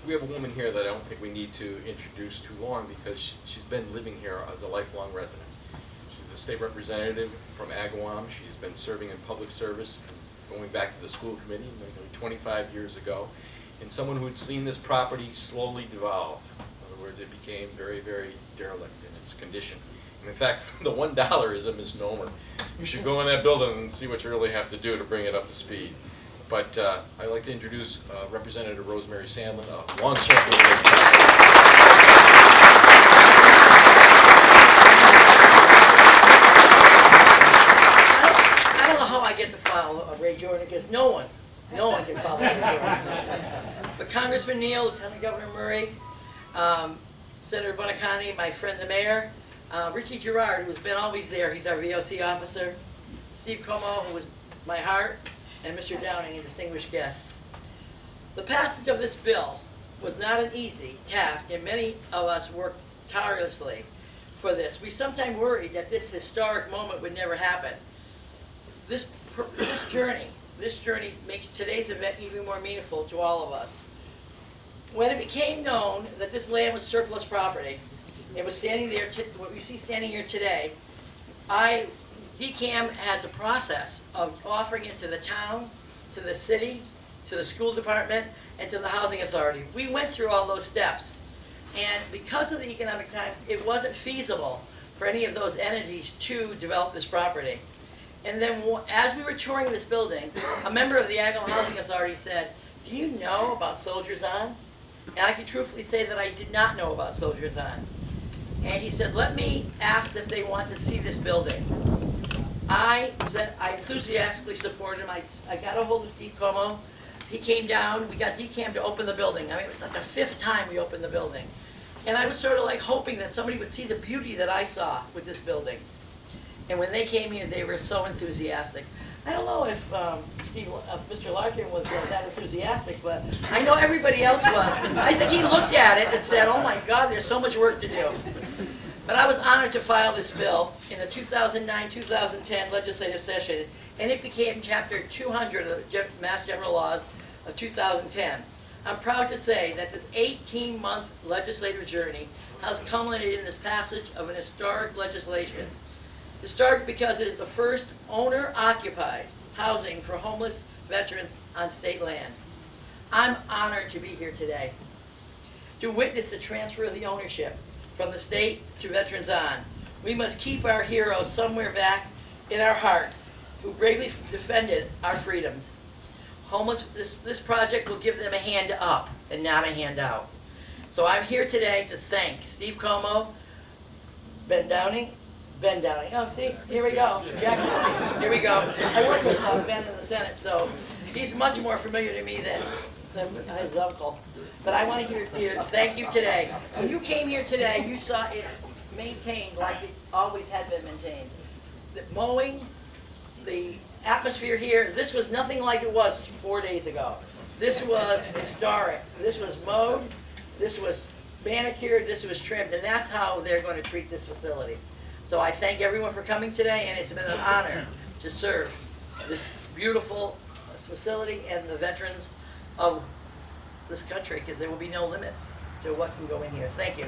we have a woman here that I don't think we need to introduce too long because she's been living here as a lifelong resident. She's a state representative from Agawam. She's been serving in public service going back to the school committee 25 years ago, and someone who had seen this property slowly devolve. In other words, it became very, very derelict in its condition. And in fact, the $1 is a misnomer. You should go in that building and see what you really have to do to bring it up to speed. But I'd like to introduce Representative Rosemary Sandllin, a long champion of this project. I don't know how I get to follow Ray Jordan because no one can follow Ray Jordan. But Congressman Neal, Lieutenant Governor Murray, Senator Buonacani, my friend the mayor, Richie Gerard, who's been always there, he's our VOC officer, Steve Como, who was my heart, and Mr. Downing and distinguished guests. The passage of this bill was not an easy task, and many of us worked tirelessly for this. We sometimes worried that this historic moment would never happen. This journey makes today's event even more meaningful to all of us. When it became known that this land was surplus property, it was standing there, what we see standing here today, DCAM has a process of offering it to the town, to the city, to the school department, and to the housing authority. We went through all those steps. And because of the economic times, it wasn't feasible for any of those entities to develop this property. And then as we were touring this building, a member of the Agawam Housing Authority said, "Do you know about Soldiers On?" And I can truthfully say that I did not know about Soldiers On. And he said, "Let me ask if they want to see this building." I said, I enthusiastically supported him. I got a hold of Steve Como. He came down. We got DCAM to open the building. I mean, it was like the 5th time we opened the building. And I was sort of like hoping that somebody would see the beauty that I saw with this building. And when they came here, they were so enthusiastic. I don't know if Mr. Larkin was that enthusiastic, but I know everybody else was. I think he looked at it and said, "Oh my God, there's so much work to do." But I was honored to file this bill in the 2009-2010 legislative session, and it became Chapter 200 of the Mass General Laws of 2010. I'm proud to say that this 18-month legislative journey has culminated in this passage of an historic legislation. Historic because it is the first owner-occupied housing for homeless veterans on state land. I'm honored to be here today to witness the transfer of the ownership from the state to Veterans On. We must keep our heroes somewhere back in our hearts who bravely defended our freedoms. This project will give them a hand up and not a handout. So I'm here today to thank Steve Como, Ben Downing. Oh, see, here we go. Jack, here we go. I work with Ben in the Senate, so he's much more familiar to me than his uncle. But I want to thank you today. When you came here today, you saw it maintained like it always had been maintained. The mowing, the atmosphere here, this was nothing like it was 4 days ago. This was historic. This was mowed, this was manicured, this was trimmed, and that's how they're going to treat this facility. So I thank everyone for coming today, and it's been an honor to serve this beautiful facility and the veterans of this country, because there will be no limits to what can go in here. Thank you.